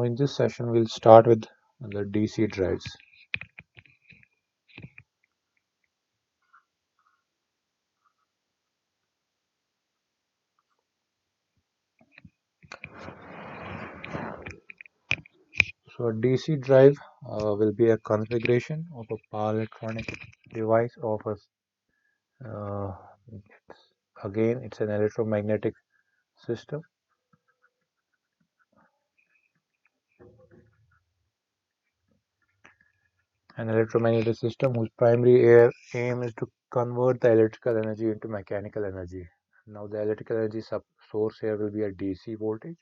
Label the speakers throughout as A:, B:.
A: in this session, we'll start with the DC drives. So a DC drive will be a configuration of a power electronic device of a, uh, again, it's an electromagnetic system. An electromagnetic system whose primary aim is to convert the electrical energy into mechanical energy. Now the electrical energy source here will be a DC voltage.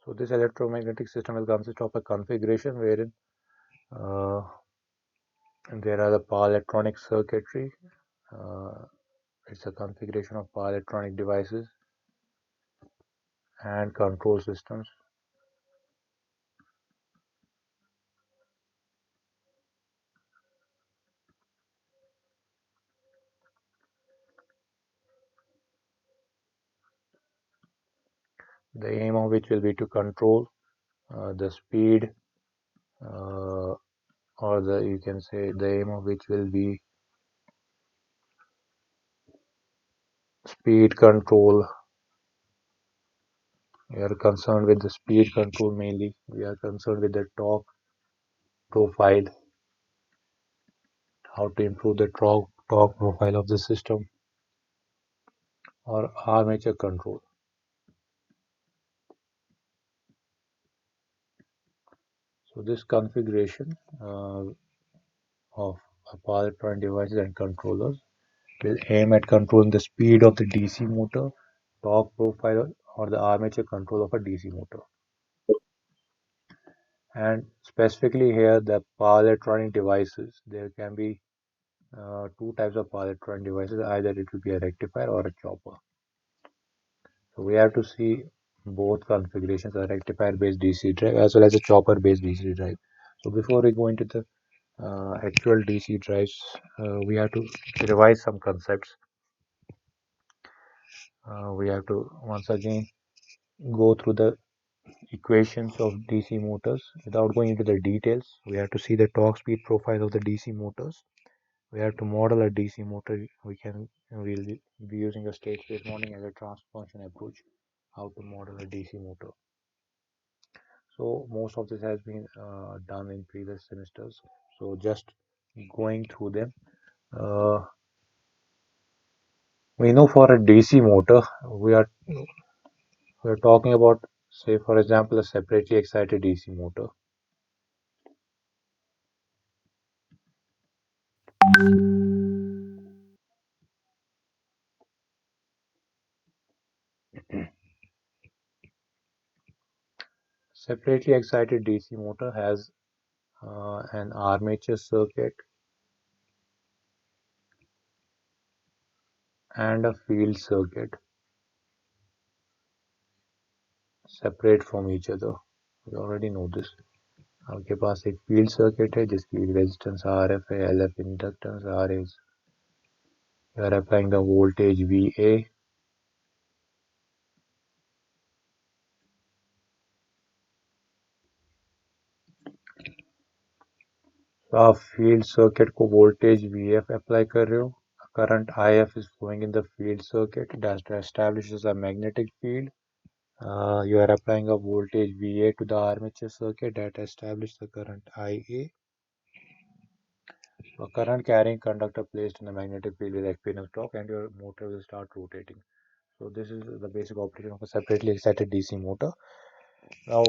A: So this electromagnetic system will consist of a configuration wherein there are the power electronic circuitry. It's a configuration of power electronic devices and control systems. The aim of which will be to control the speed, or you can say the aim of which will be speed control. We are concerned with the speed control mainly. We are concerned with the torque profile, how to improve the torque profile of the system, or armature control. So this configuration of power electronic devices and controllers will aim at controlling the speed of the DC motor, torque profile, or the armature control of a DC motor. And specifically here, the power electronic devices, there can be two types of power electronic devices. Either it will be a rectifier or a chopper. So we have to see both configurations, a rectifier based DC drive as well as a chopper based DC drive. So before we go into the actual DC drives, we have to revise some concepts. We have to once again go through the equations of DC motors without going into the details. We have to see the torque speed profile of the DC motors. We have to model a DC motor. We'll be using a state space modeling as a transfer function approach. How to model a DC motor. So most of this has been done in previous semesters. So just going through them. We know for a DC motor, we're talking about, say for example, a separately excited DC motor. Separately excited DC motor has an armature circuit and a field circuit separate from each other. We already know this. आपके पास एक field circuit है जिसकी resistance RF है, LF inductance R is. You are applying the voltage VA. तो आप field circuit को voltage VF apply कर रहे हो. Current IF is flowing in the field circuit that establishes a magnetic field. You are applying a voltage VA to the armature circuit that establishes the current IA. A current carrying conductor placed in the magnetic field will experience torque and your motor will start rotating. So this is the basic operation of a separately excited DC motor. Now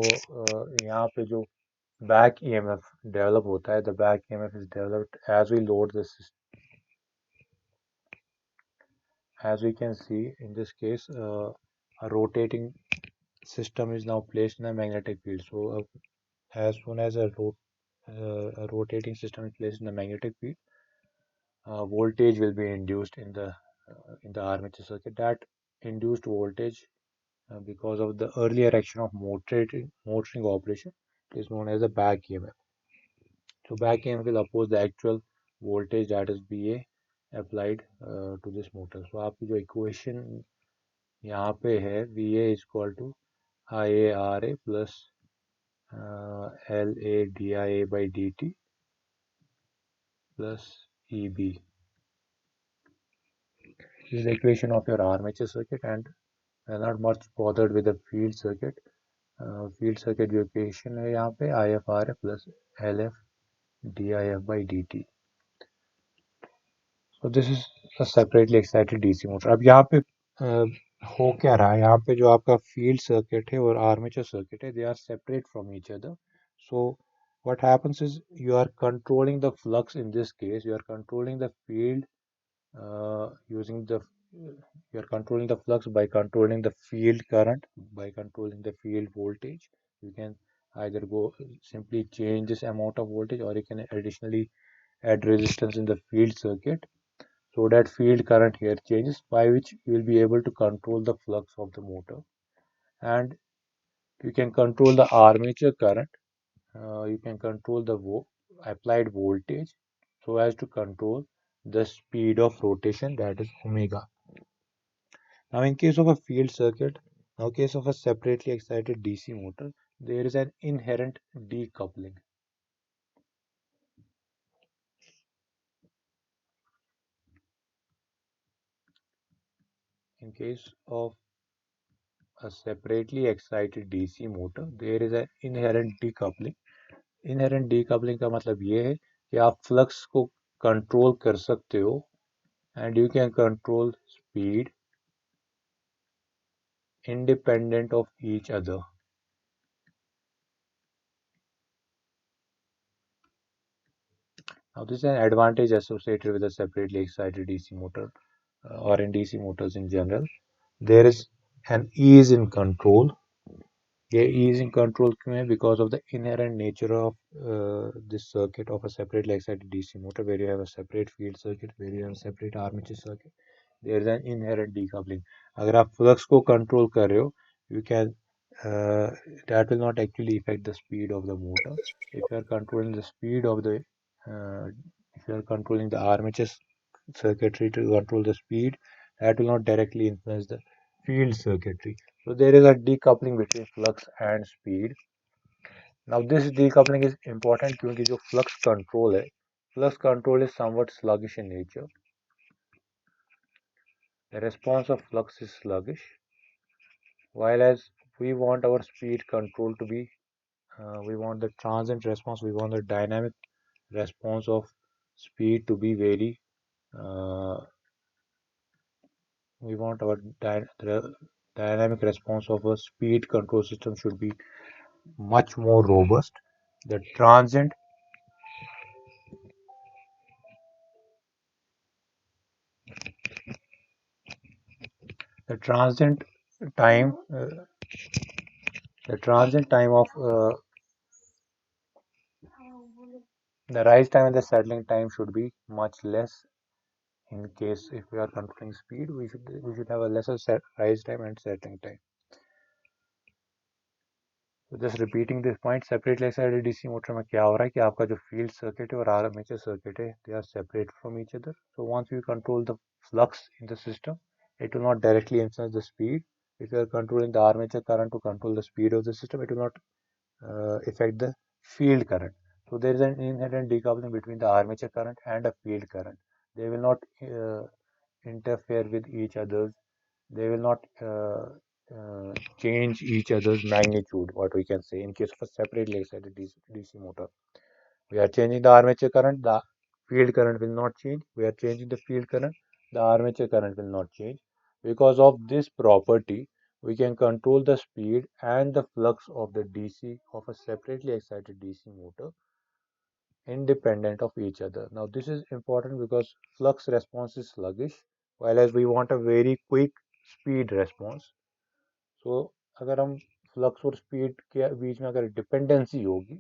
A: यहाँ पे जो back EMF develop होता है, the back EMF is developed as we load the system. As we can see in this case, a rotating system is now placed in a magnetic field. So as soon as a rotating system is placed in the magnetic field, voltage will be induced in the armature circuit. That induced voltage, because of the earlier action of motoring operation, is known as the back EMF. So back EMF will oppose the actual voltage, that is BA, applied to this motor. So आपकी जो equation यहाँ पे है, VA is equal to IARA plus LADIA by dt plus EB. This is the equation of your armature circuit, and we are not much bothered with the field circuit. Field circuit जो equation है यहाँ पे I F R है plus L F D I F by D T. So this is a separately excited DC motor. अब यहाँ पे हो क्या रहा है, यहाँ पे जो आपका फील्ड सर्किट है और आर्मेचर सर्किट है, they are separate from each other. So what happens is you are controlling the flux. In this case you are controlling the field using the you are controlling the flux by controlling the field current, by controlling the field voltage. You can either go simply change this amount of voltage, or you can additionally add resistance in the field circuit, so that field current here changes, by which you will be able to control the flux of the motor. And you can control the armature current, you can control the applied voltage so as to control the speed of rotation, that is omega. Now in case of a field circuit, now case of a separately excited DC motor, there is an inherent decoupling. In case of a separately excited DC motor, there is an inherent decoupling. Inherent decoupling का मतलब ये है कि आप flux को control कर सकते हो, and you can control speed independent of each other. Now, this is an advantage associated with a separately excited DC motor or in DC motors in general. There is an ease in control. ये ease in control क्यों है? Because of the inherent nature of this circuit of a separately excited DC motor, where you have a separate field circuit, where you have a separate armature circuit. There is an inherent decoupling. अगर आप flux को control कर रहे हो, you can that will not actually affect the speed of the motor. If you are controlling the speed of the if you are controlling the armature circuitry to control the speed, that will not directly influence the field circuitry. So there is a decoupling between flux and speed. Now this decoupling is important क्योंकि जो flux control is somewhat sluggish in nature. The response of flux is sluggish, while as we want our speed control to be, we want the transient response, we want the dynamic response of speed to be very, we want our dynamic response of a speed control system should be much more robust. The transient the transient time the transient time of the rise time and the settling time should be much less. In case if we are controlling speed, we should have a lesser rise time and settling time. तो just repeating this point, separately excited DC motor में क्या हो रहा है कि आपका जो field circuit है और आर्मेचर सर्किट है, they are separate from each other. So once you control the flux in the system, it will not directly influence the speed. If you are controlling the armature current to control the speed of the system, it will not affect the field current. So there is an inherent decoupling between the armature current and a field current. They will not interfere with each other's, they will not change each other's magnitude, what we can say, in case of a separately excited DC motor. We are changing the armature current, the field current will not change. We are changing the field current, the armature current will not change. Because of this property, we can control the speed and the flux of the DC of a separately excited DC motor independent of each other. Now this is important because flux response is sluggish, while as we want a very quick speed response. So अगर हम flux और speed के बीच में अगर dependency होगी,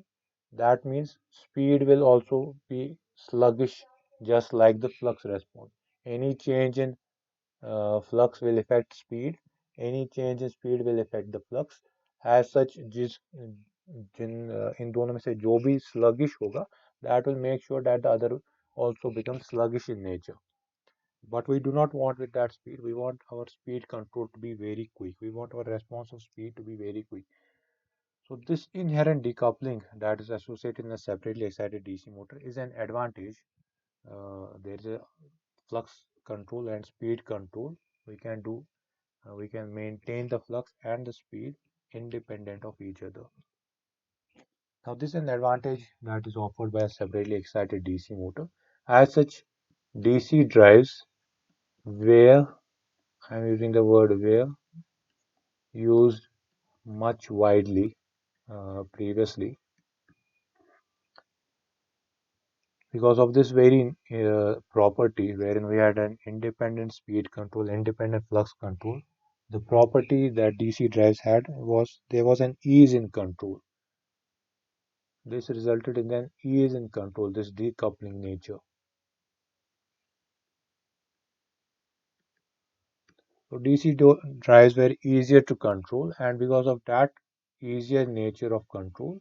A: that means speed will also be sluggish, just like the flux response. Any change in flux will affect speed, any change in speed will affect the flux. As such, इन दोनों में से जो भी sluggish होगा, that will make sure that the other also becomes sluggish in nature. But we do not want with that speed. We want our speed control to be very quick. We want our responsive speed to be very quick. So this inherent decoupling that is associated in a separately excited DC motor is an advantage. There is a flux control and speed control. We can do we can maintain the flux and the speed independent of each other. Now this is an advantage that is offered by a separately excited DC motor. As such, DC drives where I'm using the word where used much widely previously because of this very property wherein we had an independent speed control, independent flux control. The property that DC drives had was there was an ease in control. This resulted in an ease in control, this decoupling nature. So DC drives were easier to control, and because of that easier nature of control,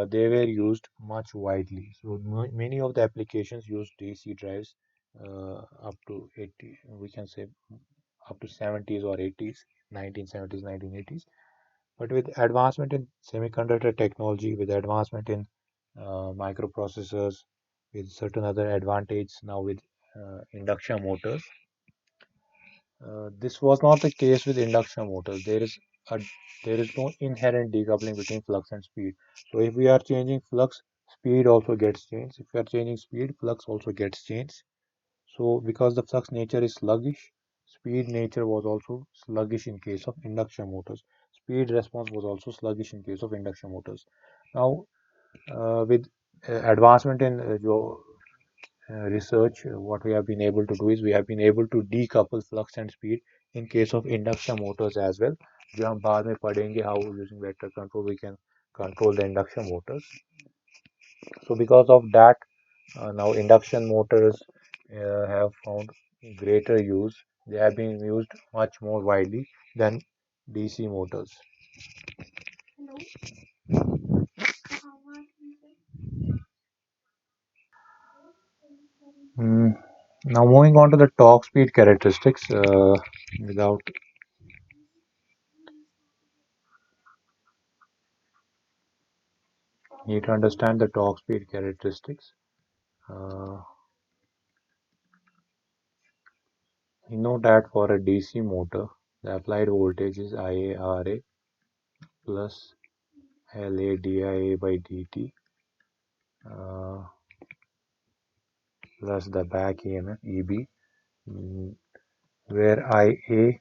A: they were used much widely. So many of the applications use DC drives up to 80, we can say up to 70s or 80s, 1970s, 1980s. But with advancement in semiconductor technology, with advancement in microprocessors, with certain other advantage now with induction motors, this was not the case with induction motors. A there is no inherent decoupling between flux and speed. So if we are changing flux, speed also gets changed. If we are changing speed, flux also gets changed. So because the flux nature is sluggish, speed nature was also sluggish in case of induction motors. Speed response was also sluggish in case of induction motors. Now, with advancement in research, what we have been able to do is we have been able to decouple flux and speed in case of induction motors as well. जो हम बाद में पढ़ेंगे how using vector control we can control the induction motors. So because of that, now induction motors have found greater use. They have been used much more widely than DC motors. Mm, Now moving on to the torque speed characteristics, without need to understand the torque speed characteristics. Uh, you know that for a DC motor, the applied voltage is IaRa plus LaDia by dt uh, plus the back EMF EB, where Ia,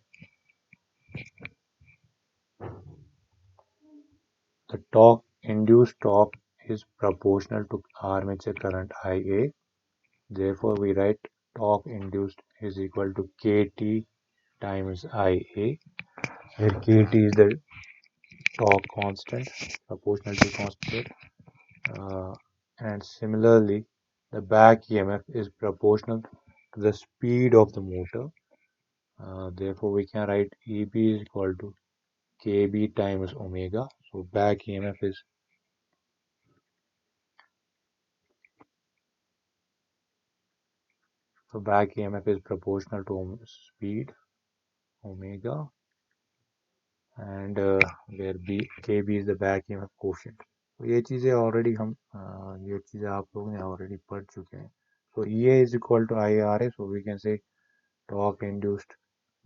A: the torque induced torque is proportional to armature current Ia. Therefore, we write torque induced is equal to Kt times Ia, where Kt is the torque constant, proportionality constant, and similarly, the back EMF is proportional to the speed of the motor. Therefore, we can write Eb is equal to Kb times omega. So back EMF is proportional to speed omega, and where Kb is the back EMF quotient. तो ये चीज़ें already हम ये चीज़ें आप लोगों ने already पढ़ चुके हैं. So EA is equal to IRA, so we can say torque induced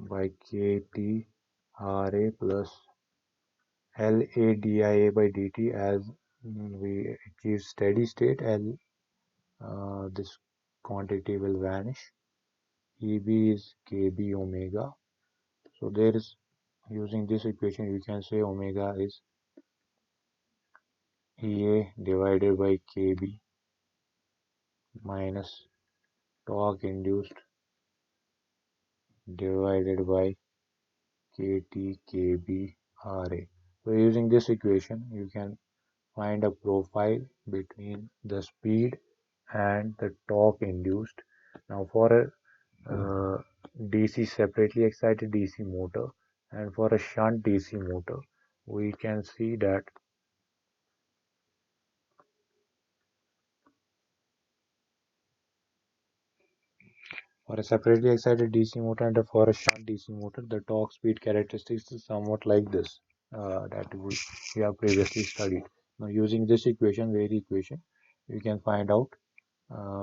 A: by Kt Ra plus LaDia by dt as we achieve steady state. This quantity will vanish. Eb is Kb omega. So there is, using this equation, you can say omega is Ea divided by Kb minus torque induced divided by Kt Kb Ra. So using this equation, you can find a profile between the speed and the torque induced. Now for a DC separately excited DC motor and for a shunt DC motor, we can see that For a separately excited DC motor and for a shunt DC motor, the torque speed characteristics is somewhat like this that we have previously studied. Now, using this equation, Wavy equation, you can find out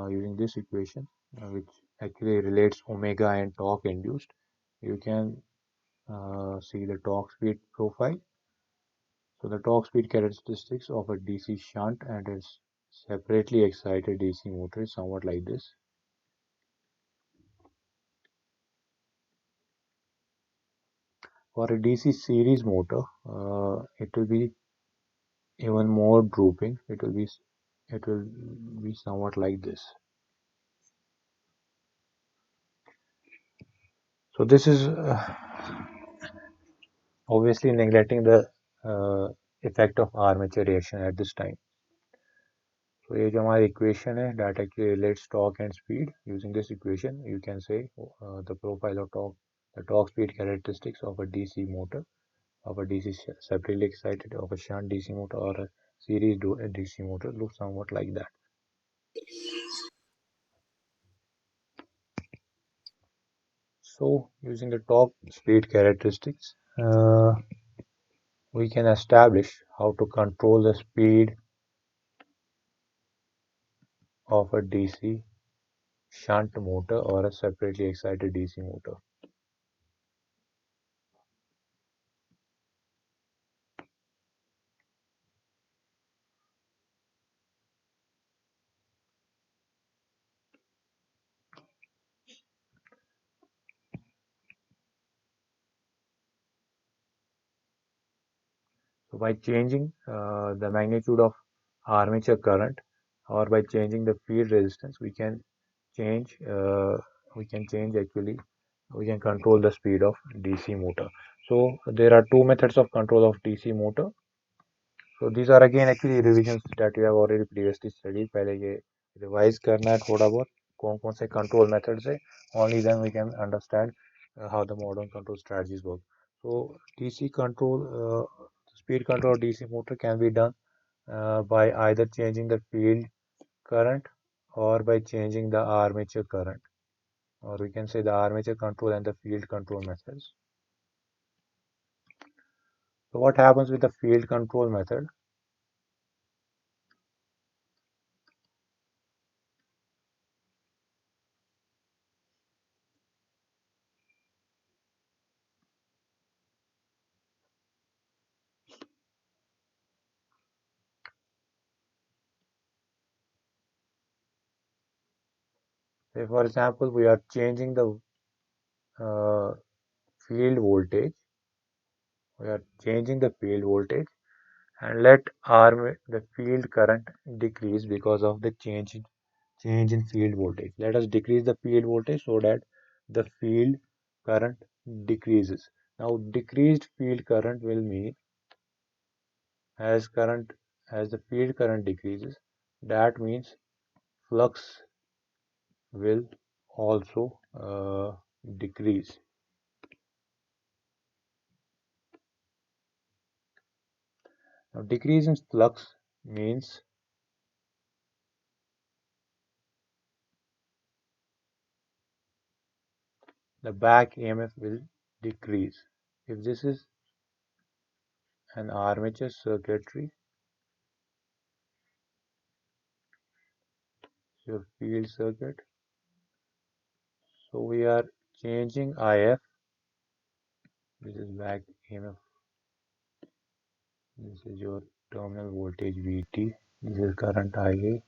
A: using this equation, which actually relates omega and torque induced. You can see the torque speed profile. So the torque speed characteristics of a DC shunt and a separately excited DC motor is somewhat like this. For a DC series motor, it will be even more drooping. It will be somewhat like this. So this is obviously neglecting the effect of armature reaction at this time. So ये जो हमारी equation है that actually relates torque and speed. Using this equation, you can say the profile of torque, the torque speed characteristics of a DC motor, of a DC separately excited, of a shunt DC motor or a series DC motor look somewhat like that. So using the torque speed characteristics, we can establish how to control the speed of a DC shunt motor or a separately excited DC motor. So by changing the magnitude of armature current or by changing the field resistance, change uh, we can change actually we can control the speed of DC motor. So there are two methods of control of DC motor. So these are again actually revisions that we have already previously studied. पहले ये revise करना है थोड़ा बहुत कौन कौन से control methods है. Only then we can understand how the modern control strategies work. So DC control, speed control of DC motor can be done by either changing the field current or by changing the armature current, or we can say the armature control and the field control methods. So what happens with the field control method? Say for example, we are changing the uh, field voltage. We are changing the field voltage and let the field current decrease because of the change in field voltage. Let us decrease the field voltage so that the field current decreases. Now decreased field current will mean as current as the field current decreases, that means flux will also decrease. Now decrease in flux means the back EMF will decrease. If this is an armature circuitry, your field circuit, so we are changing IF, this is back EMF, this is your terminal voltage VT, this is current IA.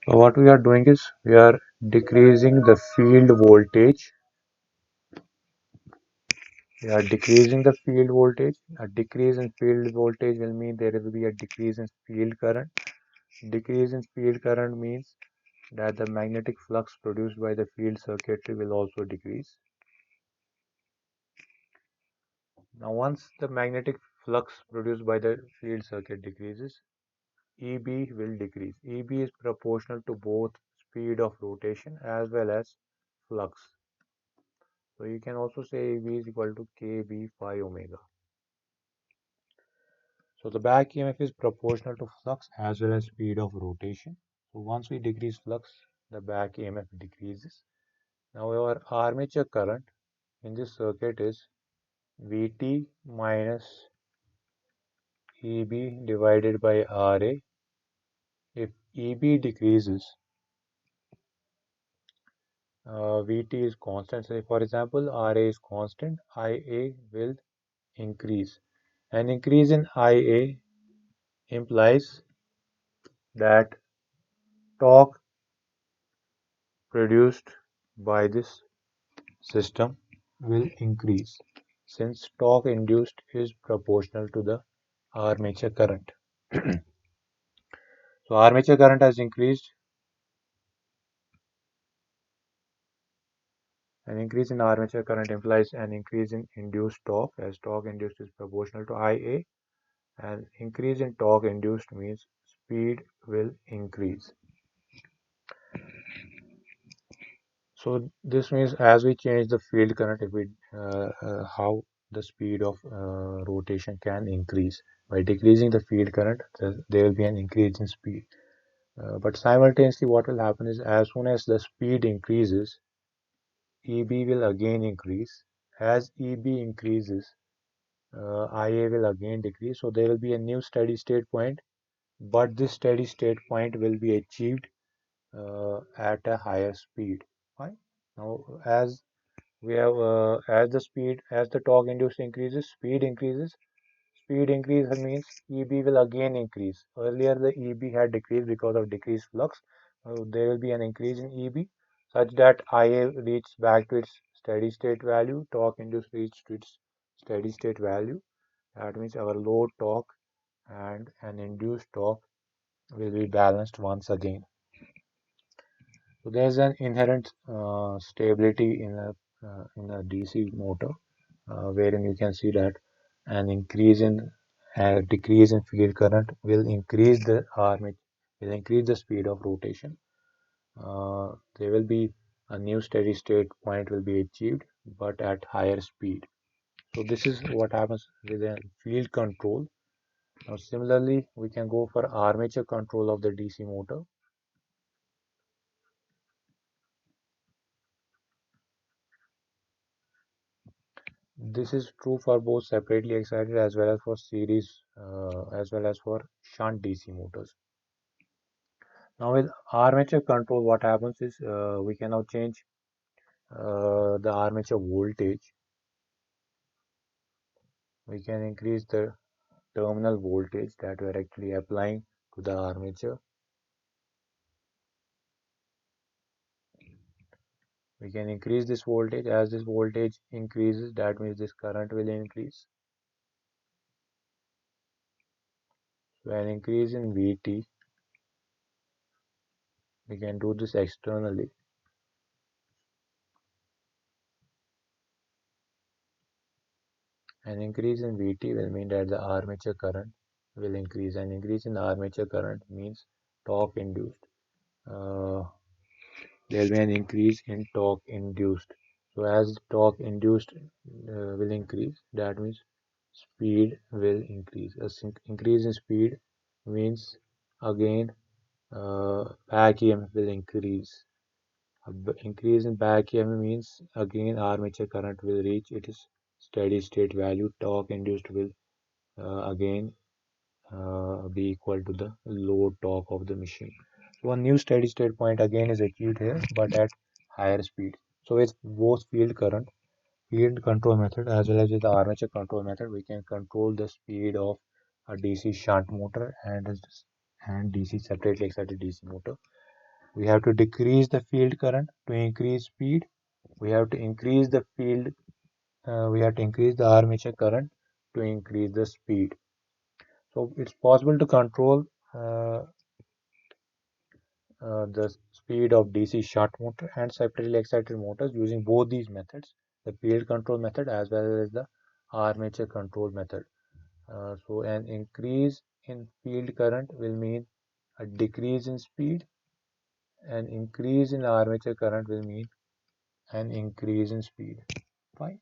A: So what we are doing is we are decreasing the field voltage. We are decreasing the field voltage. A decrease in field voltage will mean there will be a decrease in field current. Decrease in field current means that the magnetic flux produced by the field circuitry will also decrease. Now once the magnetic flux produced by the field circuit decreases, EB will decrease. EB is proportional to both speed of rotation as well as flux. So you can also say EB is equal to KB phi omega. So the back EMF is proportional to flux as well as speed of rotation. So once we decrease flux, the back EMF decreases. Now our armature current in this circuit is Vt minus Eb divided by Ra. If Eb decreases, Vt is constant. So for example, Ra is constant, Ia will increase. An increase in Ia implies that torque produced by this system will increase since torque induced is proportional to the armature current. So armature current has increased. An increase in armature current implies an increase in induced torque, as torque induced is proportional to Ia. An increase in torque induced means speed will increase. So this means as we change the field current, if we how the speed of rotation can increase. By decreasing the field current, there will be an increase in speed. But simultaneously, what will happen is as soon as the speed increases, Eb will again increase. As Eb increases, Ia will again decrease. So there will be a new steady state point, but this steady state point will be achieved at a higher speed. Right? Now, as the torque induced increases, speed increases. Speed increase means Eb will again increase. Earlier the Eb had decreased because of decreased flux. There will be an increase in Eb such that Ia reaches back to its steady state value. Torque induced reaches to its steady state value. That means our load torque and an induced torque will be balanced once again. So there's an inherent stability in a DC motor, wherein you can see that an increase in decrease in field current will increase the armature, will increase the speed of rotation. There will be a new steady state point will be achieved, but at higher speed. So this is what happens with a field control. Now similarly, we can go for armature control of the DC motor. This is true for both separately excited as well as for series as well as for shunt DC motors. Now with armature control, what happens is we can now change the armature voltage. We can increase the terminal voltage that we are actually applying to the armature. We can increase this voltage. As this voltage increases, that means this current will increase. So an increase in Vt, we can do this externally. An increase in Vt will mean that the armature current will increase. An increase in armature current means torque induced. There will be an increase in torque induced. So as torque induced will increase, that means speed will increase. Increase in speed means again back EMF will increase. Increase in back EMF means again armature current will reach its steady state value. Torque induced will again be equal to the load torque of the machine. So a new steady state point again is achieved here, but at higher speed. So with both field control method as well as with the armature control method, we can control the speed of a DC shunt motor and DC separately excited DC motor. We have to decrease the field current to increase speed. We have to increase the armature current to increase the speed. So it's possible to control the speed of DC shunt motor and separately excited motors using both these methods, the field control method as well as the armature control method. So an increase in field current will mean a decrease in speed. An increase in armature current will mean an increase in speed. Fine.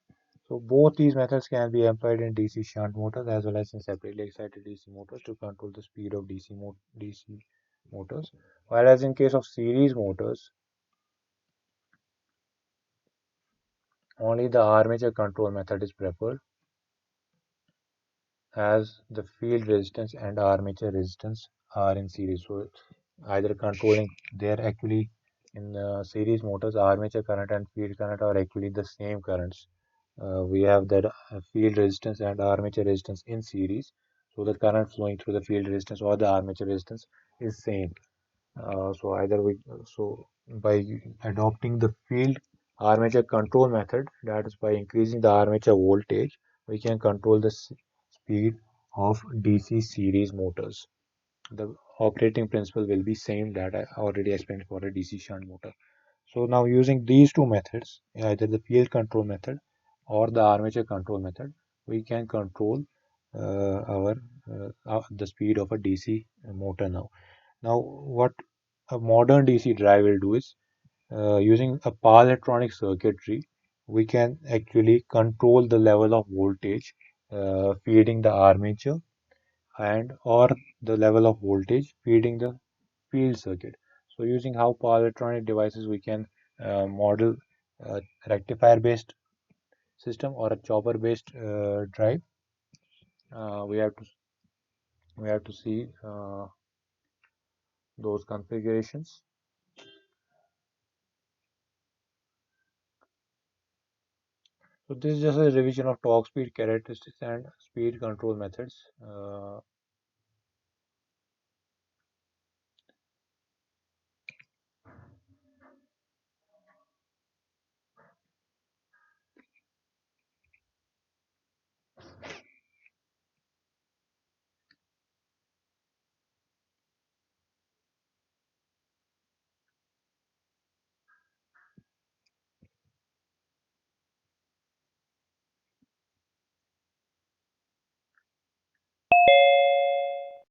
A: So both these methods can be employed in DC shunt motors as well as in separately excited DC motors to control the speed of DC motors. Whereas in case of series motors, only the armature control method is preferred, as the field resistance and armature resistance are in series. So either controlling, they're actually in series motors, armature current and field current are actually the same currents. We have that field resistance and armature resistance in series, so the current flowing through the field resistance or the armature resistance is same. So either we so by adopting the field armature control method, that is by increasing the armature voltage, we can control the speed of DC series motors. The operating principle will be same that I already explained for a DC shunt motor. So now using these two methods, either the field control method or the armature control method, we can control our the speed of a DC motor now. Now what a modern DC drive will do is using a power electronic circuitry, we can actually control the level of voltage feeding the armature and or the level of voltage feeding the field circuit. So using how power electronic devices we can model a rectifier based system or a chopper based drive. Uh, we have to we have to see those configurations. So this is just a revision of torque speed characteristics and speed control methods.